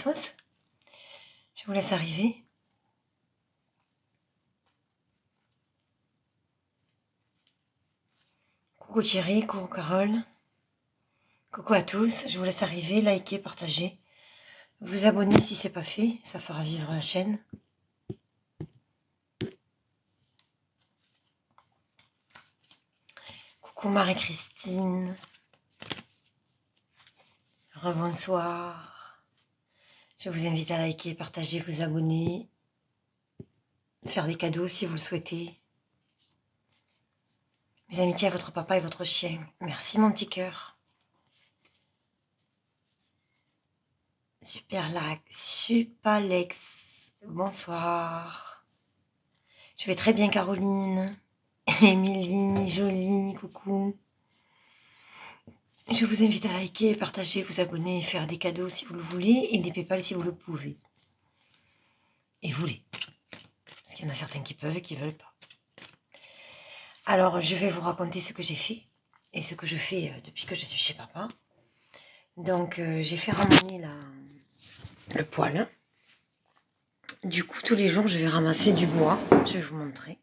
tous, je vous laisse arriver. Coucou Thierry, coucou Carole, coucou à tous, je vous laisse arriver, liker, partager, vous abonner si ce n'est pas fait, ça fera vivre la chaîne. Coucou Marie-Christine, rebonsoir, je vous invite à liker, partager, vous abonner, faire des cadeaux si vous le souhaitez. Mes amitiés à votre papa et votre chien. Merci mon petit cœur. Supalex. Bonsoir. Je vais très bien Caroline. Émilie, jolie, coucou. Je vous invite à liker, partager, vous abonner, faire des cadeaux si vous le voulez et des PayPal si vous le pouvez. Et voulez. Parce qu'il y en a certains qui peuvent et qui ne veulent pas. Alors, je vais vous raconter ce que j'ai fait et ce que je fais depuis que je suis chez papa. Donc, j'ai fait ramener le poêle. Du coup, tous les jours, je vais ramasser du bois. Je vais vous montrer.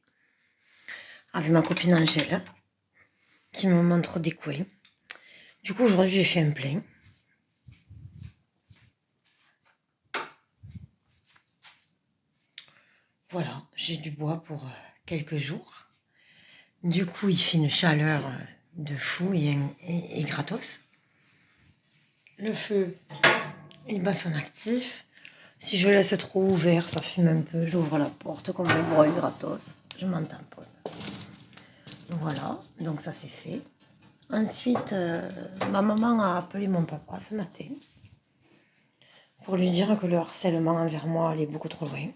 Avec ma copine Angèle, qui me montre des coins. Du coup, aujourd'hui, j'ai fait un plein. Voilà, j'ai du bois pour quelques jours. Du coup, il fait une chaleur de fou et gratos. Le feu, il bat son actif. Si je laisse trop ouvert, ça fume un peu. J'ouvre la porte comme le bois est gratos. Je m'en tamponne. Voilà, donc ça c'est fait. Ensuite, ma maman a appelé mon papa ce matin pour lui dire que le harcèlement envers moi allait beaucoup trop loin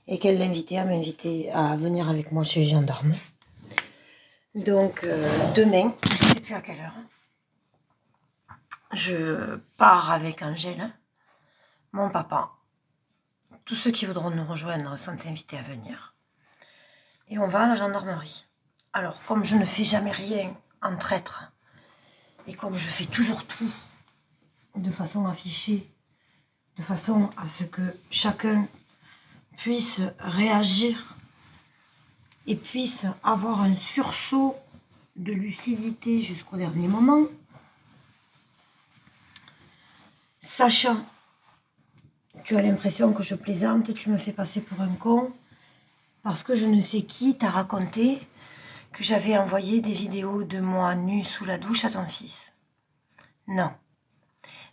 et qu'elle l'invitait à venir avec moi chez les gendarmes. Donc demain, je ne sais plus à quelle heure, je pars avec Angèle, mon papa. Tous ceux qui voudront nous rejoindre sont invités à venir. Et on va à la gendarmerie. Alors, comme je ne fais jamais rien en traître, et comme je fais toujours tout de façon affichée, de façon à ce que chacun puisse réagir et puisse avoir un sursaut de lucidité jusqu'au dernier moment, sachant, tu as l'impression que je plaisante, tu me fais passer pour un con, parce que je ne sais qui t'a raconté que j'avais envoyé des vidéos de moi nue sous la douche à ton fils. Non.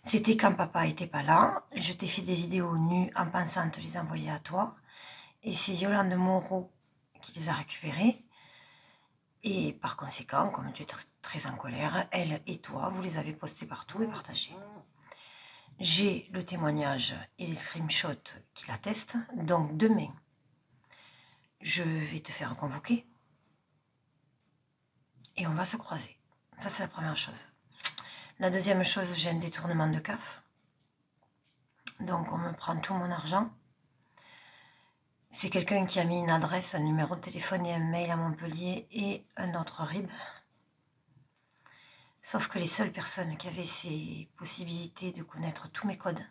C'était quand papa n'était pas là, je t'ai fait des vidéos nues en pensant te les envoyer à toi, et c'est Yolande Moreau qui les a récupérées, et par conséquent, comme tu es très en colère, elle et toi, vous les avez postées partout et partagées. J'ai le témoignage et les screenshots qui l'attestent, donc demain, je vais te faire convoquer, et on va se croiser. Ça, c'est la première chose. La deuxième chose, j'ai un détournement de CAF. Donc, on me prend tout mon argent. C'est quelqu'un qui a mis une adresse, un numéro de téléphone et un mail à Montpellier et un autre RIB. Sauf que les seules personnes qui avaient ces possibilités de connaître tous mes codes,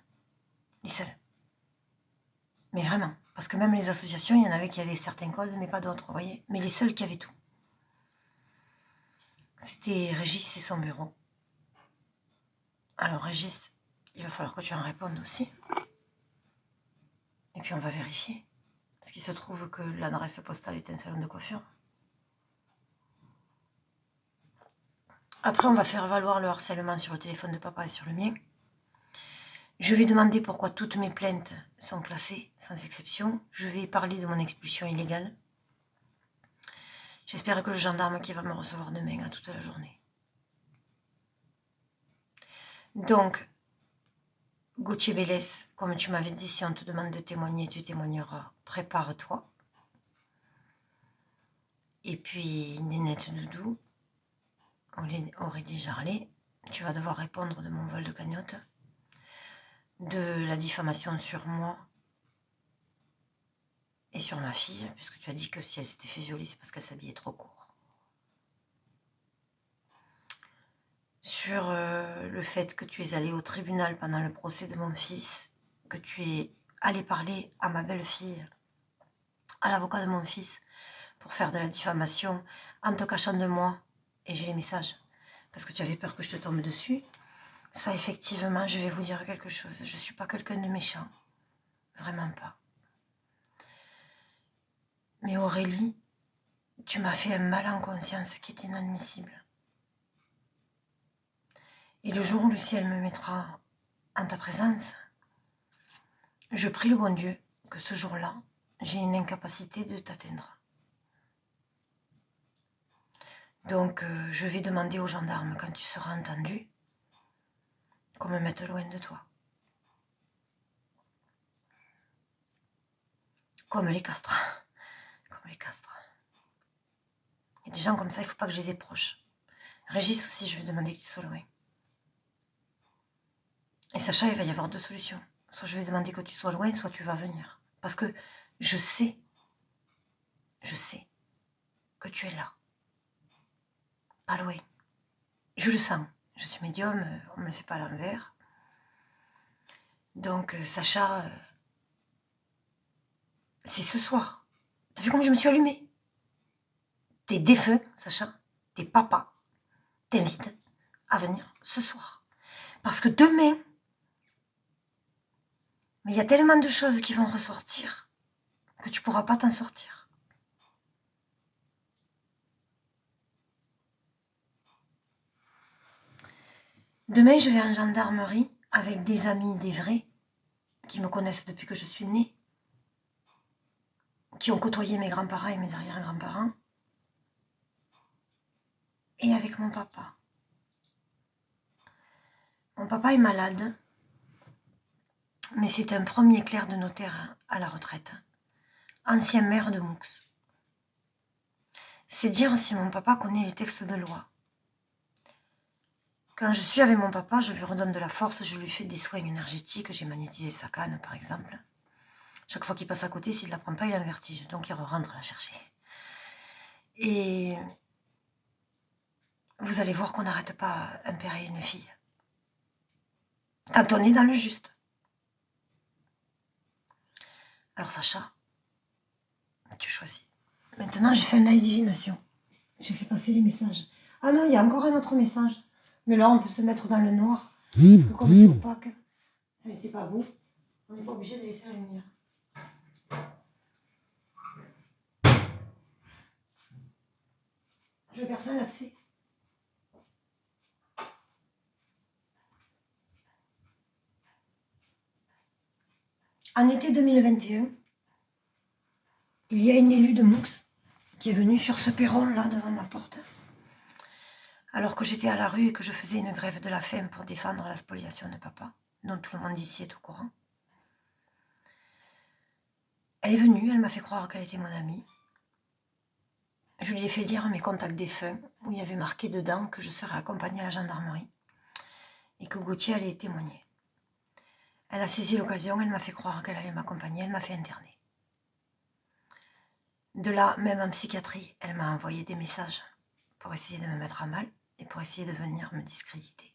les seules. Mais vraiment, parce que même les associations, il y en avait qui avaient certains codes, mais pas d'autres, vous voyez. Mais les seuls qui avaient tout. C'était Régis et son bureau. Alors Régis, il va falloir que tu en répondes aussi. Et puis on va vérifier. Parce qu'il se trouve que l'adresse postale est un salon de coiffure. Après, on va faire valoir le harcèlement sur le téléphone de papa et sur le mien. Je vais demander pourquoi toutes mes plaintes sont classées, sans exception. Je vais parler de mon expulsion illégale. J'espère que le gendarme qui va me recevoir demain a toute la journée. Donc, Gauthier Bélès, comme tu m'avais dit, si on te demande de témoigner, tu témoigneras. Prépare-toi. Et puis, Nénette Doudou, Aurélie Jarlet, tu vas devoir répondre de mon vol de cagnotte, de la diffamation sur moi et sur ma fille, puisque tu as dit que si elle s'était fait violer, c'est parce qu'elle s'habillait trop court. sur le fait que tu es allé au tribunal pendant le procès de mon fils, que tu es allé parler à ma belle-fille, à l'avocat de mon fils, pour faire de la diffamation en te cachant de moi, et j'ai les messages, parce que tu avais peur que je te tombe dessus. Ça, effectivement, je vais vous dire quelque chose. Je ne suis pas quelqu'un de méchant. Vraiment pas. Mais Aurélie, tu m'as fait un mal en conscience qui est inadmissible. Et le jour où le ciel me mettra en ta présence, je prie le bon Dieu que ce jour-là, j'ai une incapacité de t'atteindre. Donc, je vais demander aux gendarmes, quand tu seras entendu, qu'on me mette loin de toi. Comme les castres. Comme les castres. Il y a des gens comme ça, il ne faut pas que je les approche. Régis aussi, je vais demander qu'il soit loin. Et Sacha, il va y avoir deux solutions. Soit je vais demander que tu sois loin, soit tu vas venir. Parce que je sais que tu es là. Pas loin. Je le sens. Je suis médium, on ne me le fait pas à l'envers. Donc, Sacha, c'est ce soir. T'as vu comme je me suis allumée? Tes défunts, Sacha, tes papas, t'invitent à venir ce soir. Parce que demain, mais il y a tellement de choses qui vont ressortir que tu ne pourras pas t'en sortir. Demain, je vais en gendarmerie avec des amis, des vrais, qui me connaissent depuis que je suis née, qui ont côtoyé mes grands-parents et mes arrière-grands-parents, et avec mon papa. Mon papa est malade, mais c'est un premier clerc de notaire à la retraite, ancien maire de Moux. C'est dire si mon papa connaît les textes de loi. Quand je suis avec mon papa, je lui redonne de la force, je lui fais des soins énergétiques, j'ai magnétisé sa canne par exemple. Chaque fois qu'il passe à côté, s'il ne la prend pas, il a un vertige, donc il rentre la chercher. Et vous allez voir qu'on n'arrête pas un père et une fille. Quand on est dans le juste. Alors Sacha, tu choisis. Maintenant, j'ai fait un live divination. J'ai fait passer les messages. Ah non, il y a encore un autre message. Mais là, on peut se mettre dans le noir. Parce que comme c'est opaque, c'est pas beau, on n'est pas obligé de laisser la lumière. Je veux personne l'accès. En été 2021, il y a une élue de Moux qui est venue sur ce perron-là devant ma porte. Alors que j'étais à la rue et que je faisais une grève de la faim pour défendre la spoliation de papa, dont tout le monde ici est au courant. Elle est venue, elle m'a fait croire qu'elle était mon amie. Je lui ai fait lire mes contacts défunts, où il y avait marqué dedans que je serais accompagnée à la gendarmerie et que Gauthier allait témoigner. Elle a saisi l'occasion, elle m'a fait croire qu'elle allait m'accompagner, elle m'a fait interner. De là, même en psychiatrie, elle m'a envoyé des messages pour essayer de me mettre à mal et pour essayer de venir me discréditer.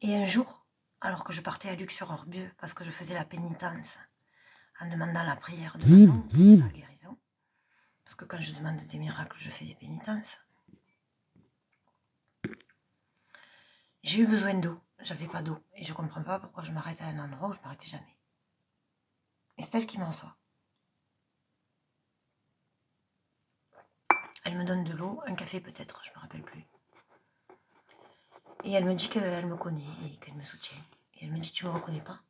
Et un jour, alors que je partais à Luc-sur-Orbieu parce que je faisais la pénitence en demandant la prière de Manon pour sa guérison, parce que quand je demande des miracles, je fais des pénitences, j'ai eu besoin d'eau. J'avais pas d'eau et je comprends pas pourquoi je m'arrête à un endroit où je m'arrêtais jamais. Et c'est elle qui me reçoit. Elle me donne de l'eau, un café peut-être, je me rappelle plus. Et elle me dit qu'elle me connaît et qu'elle me soutient. Et elle me dit, tu me reconnais pas?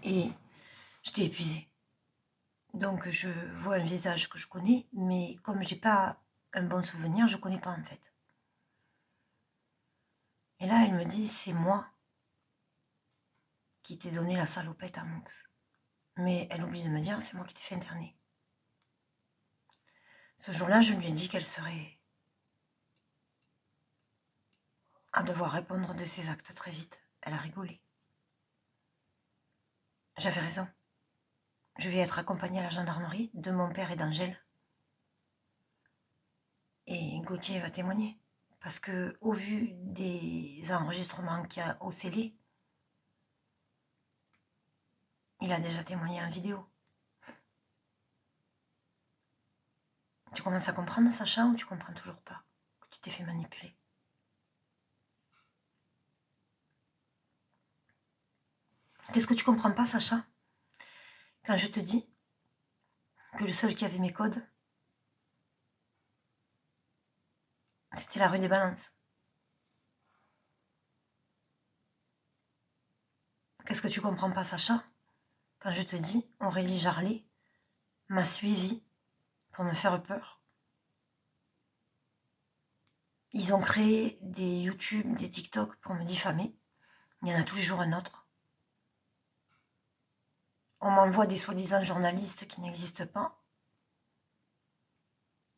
Et j'étais épuisée. Donc je vois un visage que je connais, mais comme j'ai pas un bon souvenir, je connais pas en fait. Et là, elle me dit, c'est moi qui t'ai donné la salopette à Moux. Mais elle oublie de me dire, c'est moi qui t'ai fait interner. Ce jour-là, je lui ai dit qu'elle serait à devoir répondre de ses actes très vite. Elle a rigolé. J'avais raison. Je vais être accompagnée à la gendarmerie de mon père et d'Angèle. Et Gauthier va témoigner. Parce que au vu des enregistrements qu'il y a au scellé, il a déjà témoigné en vidéo. Tu commences à comprendre, Sacha, ou tu comprends toujours pas que tu t'es fait manipuler? Qu'est-ce que tu comprends pas, Sacha, quand je te dis que le seul qui avait mes codes, c'était la rue des Balances? Qu'est-ce que tu comprends pas, Sacha, quand je te dis Aurélie Jarlet m'a suivi pour me faire peur? Ils ont créé des YouTube, des TikTok pour me diffamer. Il y en a tous les jours un autre. On m'envoie des soi-disant journalistes qui n'existent pas.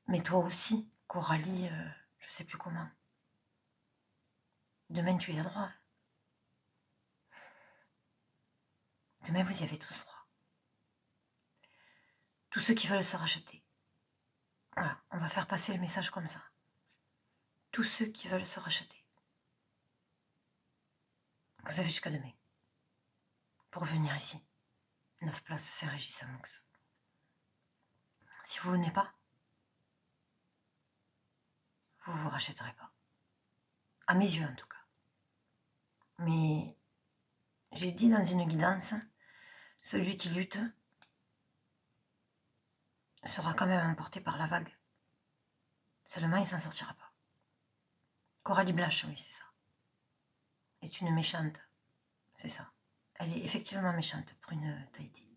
Mais toi aussi, Coralie, je sais plus comment. Demain, tu y as droit. Demain, vous y avez tous droit. Tous ceux qui veulent se racheter. Voilà, on va faire passer le message comme ça. Tous ceux qui veulent se racheter. Vous avez jusqu'à demain pour venir ici. 9 places Saint-Régis à Moux. Si vous venez pas, vous vous rachèterez pas. À mes yeux, en tout cas. Mais j'ai dit dans une guidance, celui qui lutte sera quand même emporté par la vague. Seulement, il s'en sortira pas. Coralie Blache, oui, c'est ça. Est une méchante. C'est ça. Elle est effectivement méchante pour une Tahiti.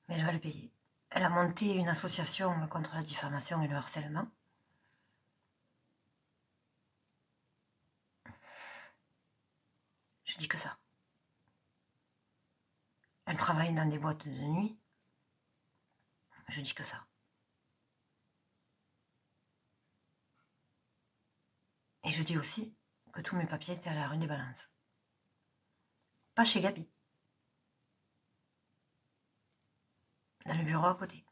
Mais elle va le payer. Elle a monté une association contre la diffamation et le harcèlement. Je dis que ça. Elle travaille dans des boîtes de nuit. Je dis que ça. Et je dis aussi que tous mes papiers étaient à la rue des Balances. Pas chez Gabi. Dans le bureau à côté.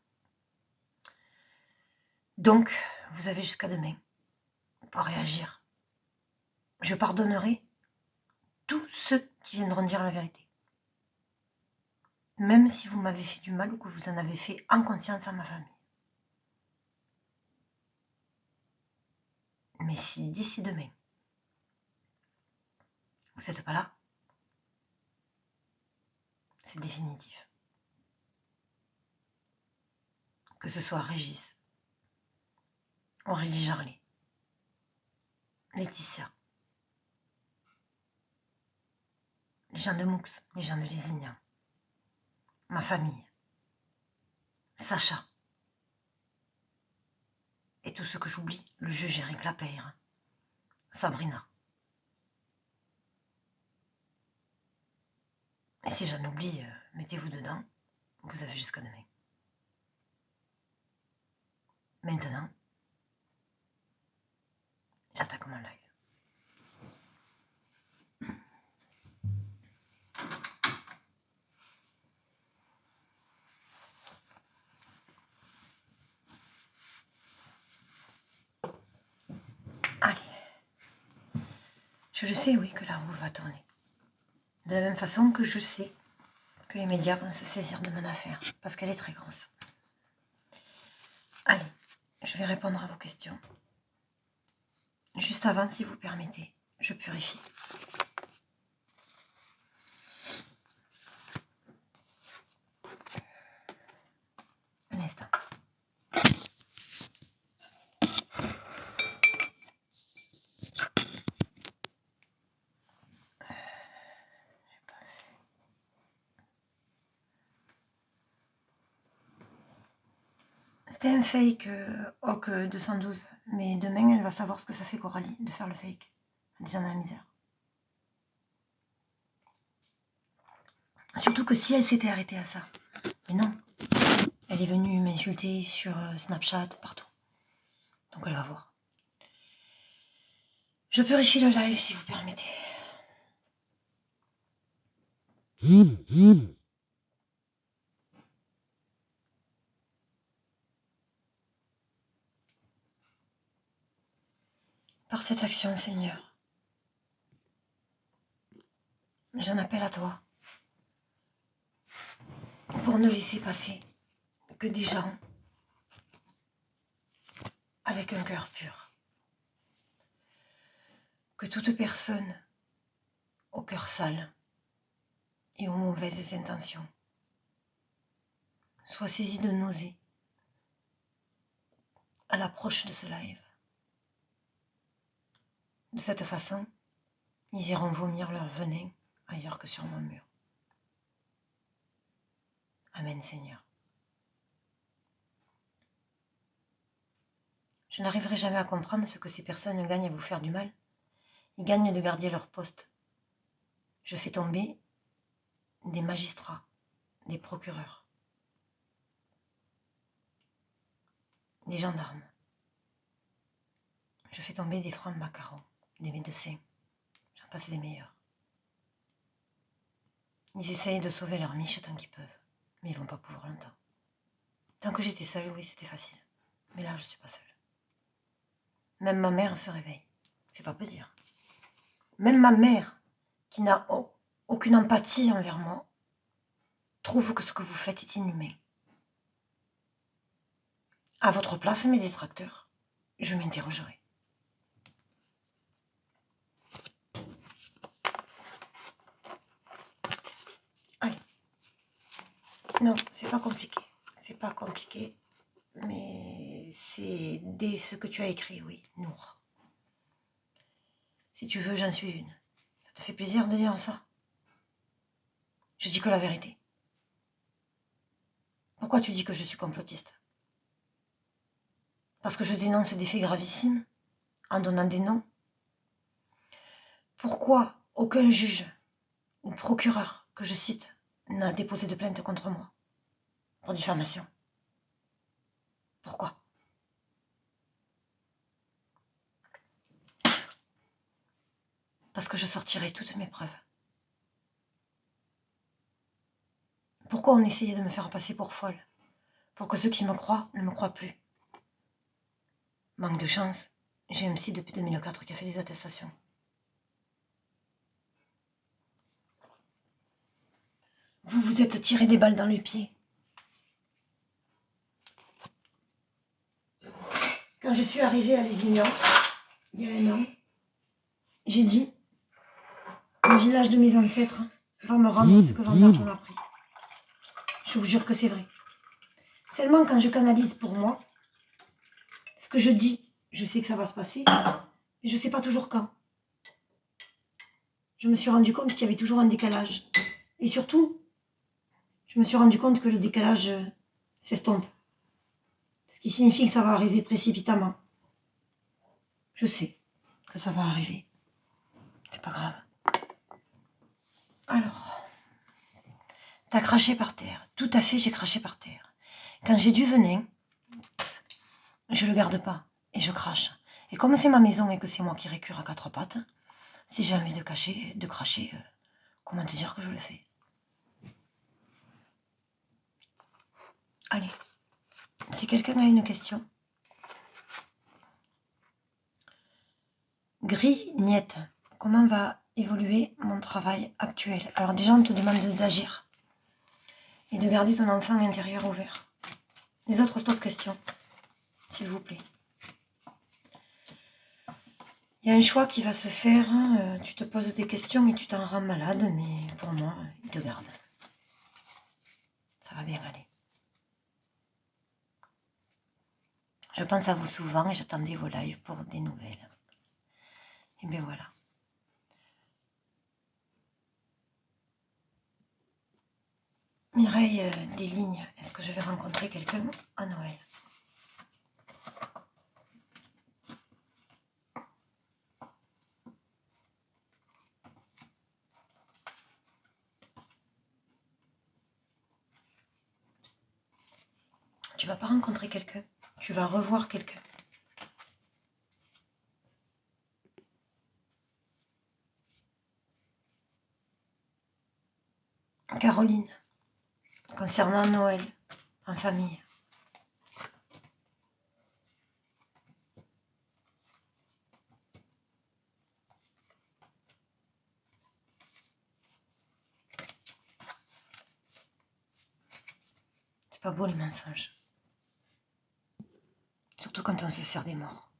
Donc, vous avez jusqu'à demain pour réagir. Je pardonnerai tous ceux qui viendront dire la vérité. Même si vous m'avez fait du mal ou que vous en avez fait en conscience à ma famille. Mais si d'ici demain, vous n'êtes pas là, c'est définitif. Que ce soit Régis, Aurélie Jarlet, Laetitia, les gens de Moux, les gens de Lézignan, ma famille, Sacha, et tout ce que j'oublie, le juge Eric Lapeyre, Sabrina. Et si j'en oublie, mettez-vous dedans, vous avez jusqu'à demain. Maintenant, j'attaque mon live. Allez. Je le sais, oui, que la roue va tourner. De la même façon que je sais que les médias vont se saisir de mon affaire, parce qu'elle est très grosse. Allez, je vais répondre à vos questions. Juste avant, si vous permettez, je purifie. Un instant. C'était un fake Hawk 212, mais demain elle va savoir ce que ça fait Coralie de faire le fake. Elle est déjà dans la misère. Surtout que si elle s'était arrêtée à ça. Mais non, elle est venue m'insulter sur Snapchat, partout. Donc elle va voir. Je purifie le live si vous permettez. cette action, Seigneur, j'en appelle à toi pour ne laisser passer que des gens avec un cœur pur. Que toute personne au cœur sale et aux mauvaises intentions soit saisie de nausée à l'approche de ce live. De cette façon, ils iront vomir leur venin ailleurs que sur mon mur. Amen, Seigneur. Je n'arriverai jamais à comprendre ce que ces personnes gagnent à vous faire du mal. Ils gagnent de garder leur poste. Je fais tomber des magistrats, des procureurs, des gendarmes. Je fais tomber des francs macarons, des médecins. J'en passe des meilleurs. Ils essayent de sauver leur miche tant qu'ils peuvent, mais ils vont pas pouvoir longtemps. Tant que j'étais seule, oui, c'était facile. Mais là, je suis pas seule. Même ma mère se réveille. C'est pas peu dire. Même ma mère, qui n'a aucune empathie envers moi, trouve que ce que vous faites est inhumain. À votre place, mes détracteurs, je m'interrogerai. Allez. Non, c'est pas compliqué. C'est pas compliqué. Mais c'est dès ce que tu as écrit, oui, Nour. Si tu veux, j'en suis une. Ça te fait plaisir de dire ça? Je dis que la vérité. Pourquoi tu dis que je suis complotiste? Parce que je dénonce des faits gravissimes, en donnant des noms. Pourquoi aucun juge ou procureur que je cite n'a déposé de plainte contre moi pour diffamation? Pourquoi? Parce que je sortirai toutes mes preuves. Pourquoi on essayait de me faire passer pour folle? Pour que ceux qui me croient ne me croient plus. Manque de chance, j'ai un psy depuis 2004 qui a fait des attestations. Vous vous êtes tiré des balles dans le pied. Quand je suis arrivée à Lézignan, il y a 1 an, j'ai dit, le village de mes ancêtres va me rendre ce que Vandamme m'a pris. Je vous jure que c'est vrai. Seulement quand je canalise pour moi, ce que je dis, je sais que ça va se passer, mais je ne sais pas toujours quand. Je me suis rendu compte qu'il y avait toujours un décalage. Et surtout, je me suis rendu compte que le décalage s'estompe. Ce qui signifie que ça va arriver précipitamment. Je sais que ça va arriver. C'est pas grave. Alors, t'as craché par terre. Tout à fait, j'ai craché par terre. Quand j'ai du venin, je le garde pas et je crache. Et comme c'est ma maison et que c'est moi qui récure à 4 pattes, si j'ai envie de cracher, comment te dire que je le fais? Allez, si quelqu'un a une question. Grignette, comment va évoluer mon travail actuel? Alors déjà, on te demande d'agir et de garder ton enfant intérieur ouvert. Les autres, stop questions, s'il vous plaît. Il y a un choix qui va se faire, tu te poses des questions et tu t'en rends malade, mais pour moi, il te garde. Ça va bien aller. Je pense à vous souvent et j'attendais vos lives pour des nouvelles. Et bien voilà. Mireille, des lignes, est-ce que je vais rencontrer quelqu'un à Noël? Tu vas pas rencontrer quelqu'un, tu vas revoir quelqu'un. Caroline, concernant Noël, en famille. pas beau les mensonges. Surtout quand on se sert des morts.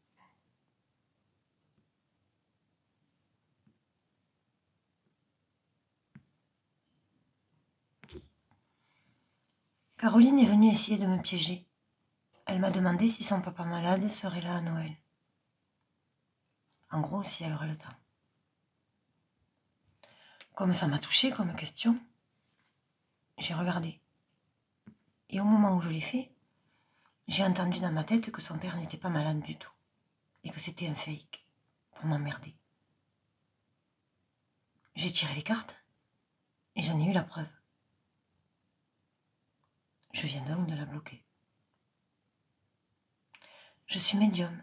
Caroline est venue essayer de me piéger. Elle m'a demandé si son papa malade serait là à Noël. En gros, si elle aurait le temps. Comme ça m'a touchée comme question, j'ai regardé. Et au moment où je l'ai fait, j'ai entendu dans ma tête que son père n'était pas malade du tout. Et que c'était un fake pour m'emmerder. J'ai tiré les cartes et j'en ai eu la preuve. Je viens donc de la bloquer. Je suis médium.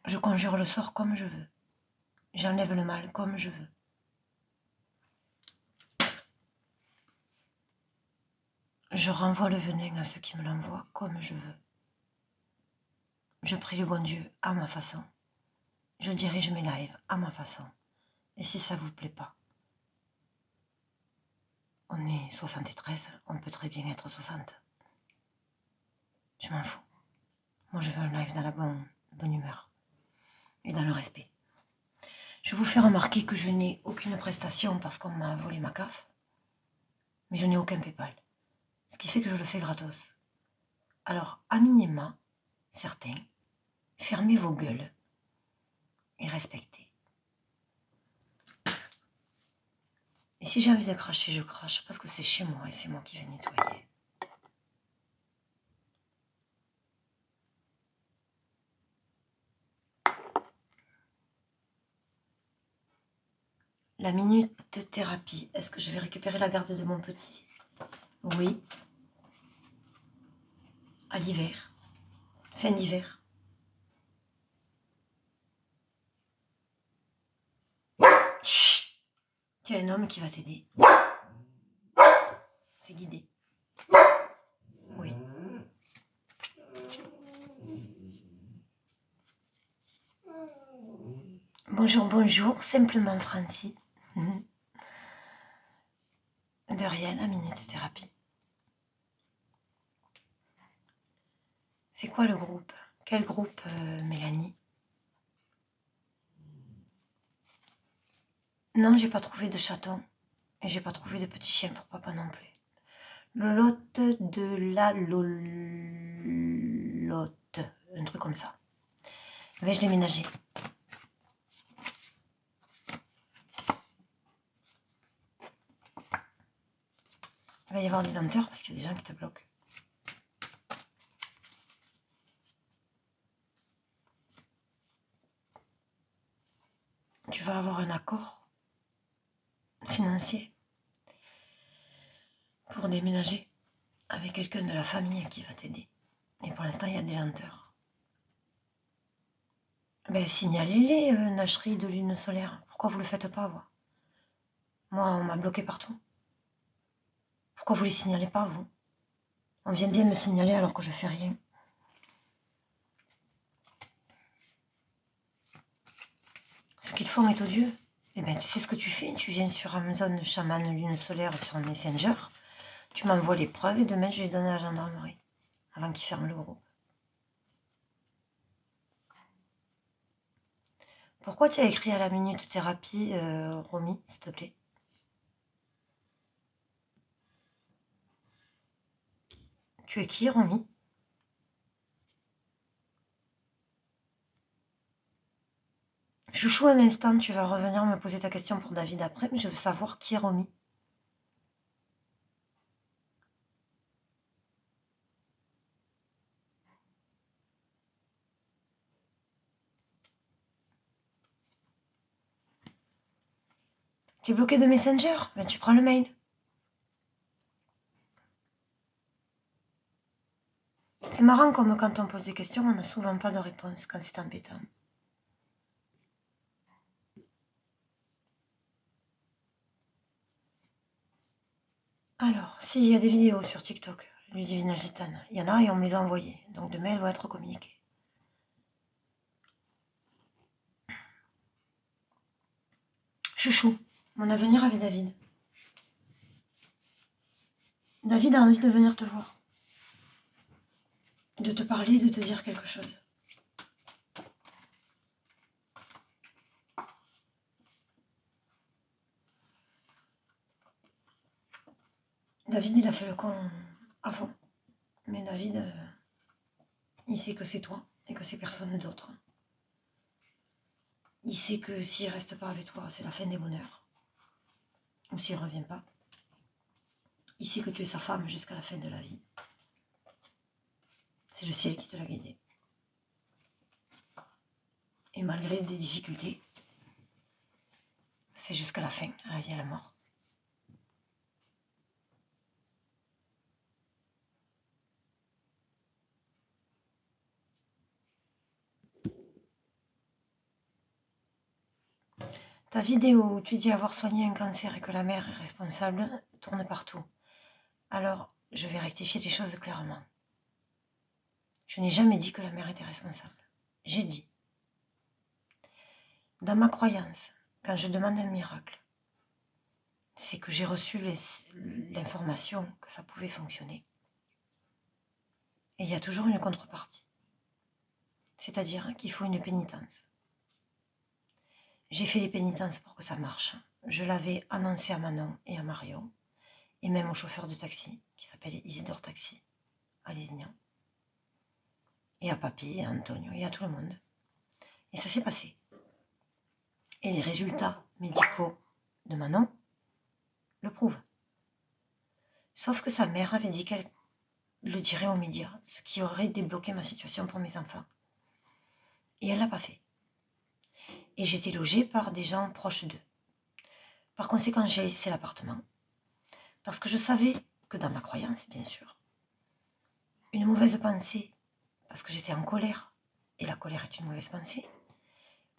Je conjure le sort comme je veux. J'enlève le mal comme je veux. Je renvoie le venin à ceux qui me l'envoient comme je veux. Je prie le bon Dieu à ma façon. Je dirige mes lives à ma façon. Et si ça vous plaît pas, on est 73, on peut très bien être 60. Je m'en fous. Moi, je veux un live dans la bonne humeur et dans le respect. Je vous fais remarquer que je n'ai aucune prestation parce qu'on m'a volé ma CAF, mais je n'ai aucun PayPal, ce qui fait que je le fais gratos. Alors, à minima, certains, fermez vos gueules et respectez. Et si j'ai envie de cracher, je crache parce que c'est chez moi et c'est moi qui vais nettoyer. La minute de thérapie. Est-ce que je vais récupérer la garde de mon petit? Oui. À l'hiver. Fin d'hiver. Chut! Il y a un homme qui va t'aider. C'est guidé. Oui. Bonjour, bonjour. Simplement Francie. De rien, la minute thérapie. C'est quoi le groupe? Quel groupe, Mélanie? Non, j'ai pas trouvé de chaton. Et j'ai pas trouvé de petit chien pour papa non plus. Lolotte de la lolotte. Un truc comme ça. Vais-je déménager? Il va y avoir des denteurs parce qu'il y a des gens qui te bloquent. Tu vas avoir un accord financier pour déménager avec quelqu'un de la famille qui va t'aider. Et pour l'instant, il y a des lenteurs. Ben, signalez-les, Nacherie de lune solaire. Pourquoi vous le faites pas, vous? Moi, on m'a bloqué partout. Pourquoi vous les signalez pas, vous? On vient bien me signaler alors que je fais rien. Ce qu'ils font est odieux. Eh bien, tu sais ce que tu fais? Tu viens sur Amazon Chaman Lune Solaire sur Messenger. Tu m'envoies les preuves et demain, je les donne à la gendarmerie. Avant qu'ils ferment le groupe. Pourquoi tu as écrit à la minute thérapie, Romy, s'il te plaît? Tu es qui, Romy? Chouchou, un instant, tu vas revenir me poser ta question pour David après, mais je veux savoir qui est Romy. Tu es bloqué de Messenger? Ben, tu prends le mail. C'est marrant comme quand on pose des questions, on n'a souvent pas de réponse quand c'est embêtant. Alors, s'il y a des vidéos sur TikTok, Ludivine Gitane, il y en a et on me les a envoyées. Donc demain, elles vont être communiquées. Chouchou, mon avenir avec David. David a envie de venir te voir. De te parler, de te dire quelque chose. David, il a fait le con à fond. Mais David, il sait que c'est toi et que c'est personne d'autre. Il sait que s'il reste pas avec toi, c'est la fin des bonheurs. Ou s'il revient pas. Il sait que tu es sa femme jusqu'à la fin de la vie. C'est le ciel qui te l'a guidé. Et malgré des difficultés, c'est jusqu'à la fin, à la vie et à la mort. Ta vidéo où tu dis avoir soigné un cancer et que la mère est responsable tourne partout. Alors, je vais rectifier les choses clairement. Je n'ai jamais dit que la mère était responsable. J'ai dit, dans ma croyance, quand je demande un miracle, c'est que j'ai reçu l'information que ça pouvait fonctionner. Et il y a toujours une contrepartie. C'est-à-dire qu'il faut une pénitence. J'ai fait les pénitences pour que ça marche. Je l'avais annoncé à Manon et à Marion, et même au chauffeur de taxi, qui s'appelle Isidore Taxi, à Lézignan, et à Papy, et à Antonio, et à tout le monde. Et ça s'est passé. Et les résultats médicaux de Manon le prouvent. Sauf que sa mère avait dit qu'elle le dirait aux médias, ce qui aurait débloqué ma situation pour mes enfants. Et elle ne l'a pas fait. Et j'étais logée par des gens proches d'eux. Par conséquent, j'ai laissé l'appartement. Parce que je savais que dans ma croyance, bien sûr, une mauvaise pensée, parce que j'étais en colère, et la colère est une mauvaise pensée,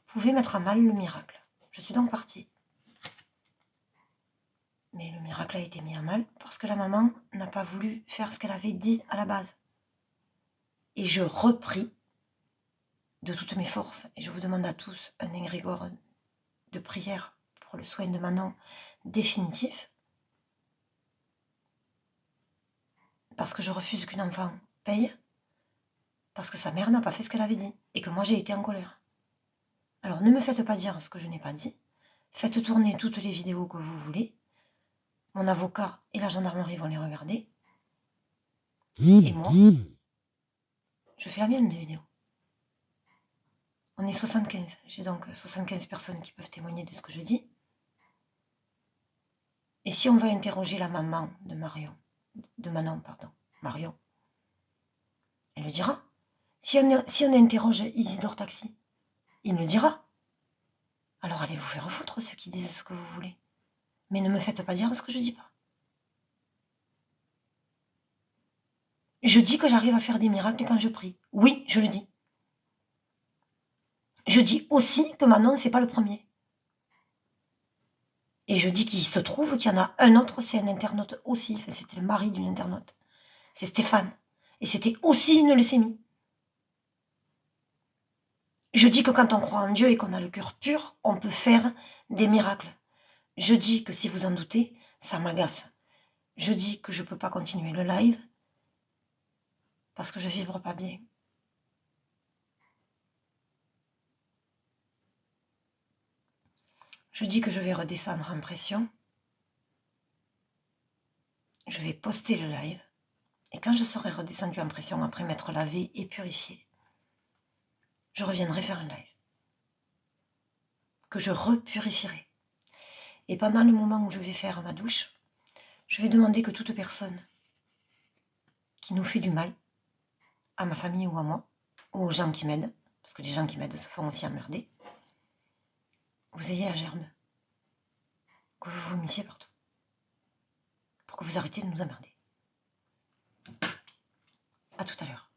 pouvait mettre à mal le miracle. Je suis donc partie. Mais le miracle a été mis à mal parce que la maman n'a pas voulu faire ce qu'elle avait dit à la base. Et je repris de toutes mes forces, et je vous demande à tous un égrégore de prière pour le soin de Manon définitif, parce que je refuse qu'une enfant paye, parce que sa mère n'a pas fait ce qu'elle avait dit, et que moi j'ai été en colère. Alors ne me faites pas dire ce que je n'ai pas dit, faites tourner toutes les vidéos que vous voulez, mon avocat et la gendarmerie vont les regarder, et moi, je fais la mienne des vidéos. On est 75, j'ai donc 75 personnes qui peuvent témoigner de ce que je dis. Et si on va interroger la maman de Marion, Marion, elle le dira. Si on interroge Isidore Taxi, il me dira. Alors allez vous faire foutre ceux qui disent ce que vous voulez. Mais ne me faites pas dire ce que je dis pas. Je dis que j'arrive à faire des miracles quand je prie. Oui, je le dis. Je dis aussi que Manon, c'est pas le premier. Et je dis qu'il se trouve qu'il y en a un autre, c'est un internaute aussi. Enfin, c'était le mari d'une internaute. C'est Stéphane. Et c'était aussi une leucémie. Je dis que quand on croit en Dieu et qu'on a le cœur pur, on peut faire des miracles. Je dis que si vous en doutez, ça m'agace. Je dis que je ne peux pas continuer le live parce que je ne vibre pas bien. Je dis que je vais redescendre en pression. Je vais poster le live. Et quand je serai redescendu en pression après m'être lavé et purifié, je reviendrai faire un live. Que je repurifierai. Et pendant le moment où je vais faire ma douche, je vais demander que toute personne qui nous fait du mal, à ma famille ou à moi, ou aux gens qui m'aident, parce que les gens qui m'aident se font aussi emmerder, vous ayez la gerbe, que vous vomissiez partout, pour que vous arrêtiez de nous emmerder. À tout à l'heure.